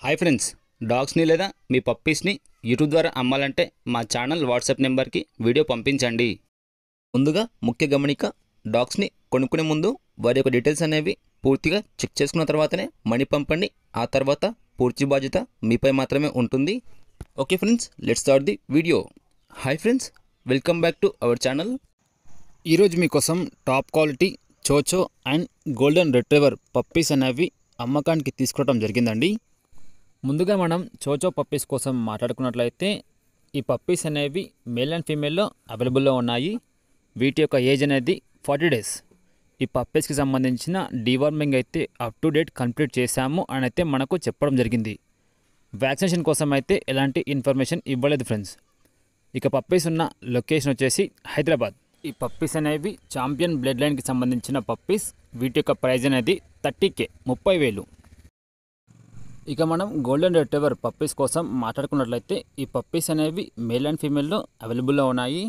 Hi friends, డాగ్స్ని లేదా మీ పప్పీస్ని YouTube ద్వారా అమ్మాలంటే మా ఛానల్ వాట్సాప్ నెంబర్కి వీడియో పంపించండి. ముందుగా ముఖ్య గమనిక, డాగ్స్ని కొనుక్కునే ముందు వారి యొక్క డీటెయిల్స్ అనేవి పూర్తిగా చెక్ చేసుకున్న తర్వాతనే మనీ పంపండి. ఆ తర్వాత పూర్తి బాధ్యత మీపై మాత్రమే ఉంటుంది. Okay friends, let's start the video. Hi friends, welcome back to our channel. ఈరోజు మీకోసం top quality chow chow and golden retriever puppies అనేవి అమ్మకానికి తీసుకురావడం జరిగిందండి. ముందుగా మనం చోచో పప్పీస్ కోసం మాట్లాడుకున్నట్లయితే ఈ పప్పీస్ అనేవి మేల్ అండ్ ఫీమేల్లో అవైలబుల్లో ఉన్నాయి. వీటి యొక్క ఏజ్ అనేది 40 days. ఈ పప్పీస్కి సంబంధించిన డీవార్మింగ్ అయితే అప్ టు డేట్ కంప్లీట్ చేశాము అని అయితే మనకు చెప్పడం జరిగింది. వ్యాక్సినేషన్ కోసం అయితే ఎలాంటి ఇన్ఫర్మేషన్ ఇవ్వలేదు ఫ్రెండ్స్. ఇక పప్పీస్ ఉన్న లొకేషన్ వచ్చేసి హైదరాబాద్. ఈ పప్పీస్ అనేవి ఛాంపియన్ బ్లడ్ లైన్కి సంబంధించిన పప్పీస్. వీటి యొక్క ప్రైజ్ అనేది 30K 30,000. ఇక మనం గోల్డెన్ రిట్రీవర్ పప్పీస్ కోసం మాట్లాడుకున్నట్లయితే ఈ పప్పీస్ అనేవి మేల్ అండ్ ఫీమేల్లో అవైలబుల్లో ఉన్నాయి.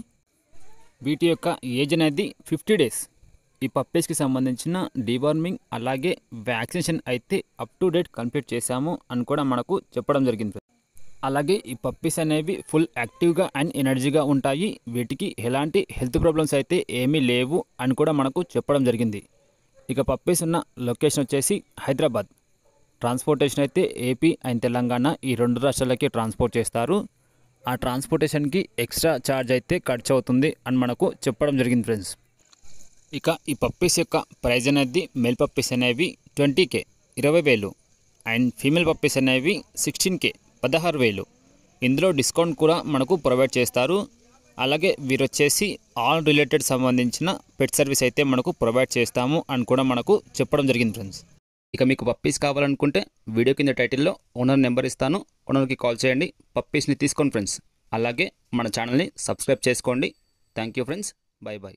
వీటి యొక్క ఏజ్ అనేది 50 days. ఈ పప్పీస్కి సంబంధించిన డీవార్మింగ్ అలాగే వ్యాక్సినేషన్ అయితే అప్ టు డేట్ కంప్లీట్ చేశాము అని కూడా మనకు చెప్పడం జరిగింది. అలాగే ఈ పప్పీస్ అనేవి ఫుల్ యాక్టివ్గా అండ్ ఎనర్జీగా ఉంటాయి. వీటికి ఎలాంటి హెల్త్ ప్రాబ్లమ్స్ అయితే ఏమీ లేవు అని కూడా మనకు చెప్పడం జరిగింది. ఇక పప్పీస్ ఉన్న లొకేషన్ వచ్చేసి హైదరాబాద్. ట్రాన్స్పోర్టేషన్ అయితే ఏపీ అండ్ తెలంగాణ ఈ 2 రాష్ట్రాలకి ట్రాన్స్పోర్ట్ చేస్తారు. ఆ ట్రాన్స్పోర్టేషన్కి ఎక్స్ట్రా ఛార్జ్ అయితే ఖర్చు అవుతుంది అని మనకు చెప్పడం జరిగింది ఫ్రెండ్స్. ఇక ఈ పప్పీస్ యొక్క ప్రైజ్ అనేది మేల్ పప్పీస్ అనేవి 20K 20,000 అండ్ ఫీమేల్ పప్పీస్ అనేవి 16K 16,000. ఇందులో డిస్కౌంట్ కూడా మనకు ప్రొవైడ్ చేస్తారు. అలాగే వీరొచ్చేసి ఆల్ రిలేటెడ్ సంబంధించిన పెట్ సర్వీస్ అయితే మనకు ప్రొవైడ్ చేస్తాము అని కూడా మనకు చెప్పడం జరిగింది ఫ్రెండ్స్. ఇక మీకు పప్పీస్ కావాలనుకుంటే వీడియో కింద టైటిల్లో ఓనర్ నెంబర్ ఇస్తాను. ఓనర్కి కాల్ చేయండి, పప్పీస్ని తీసుకోండి ఫ్రెండ్స్. అలాగే మన ఛానల్ని సబ్స్క్రైబ్ చేసుకోండి. Thank you friends, by by.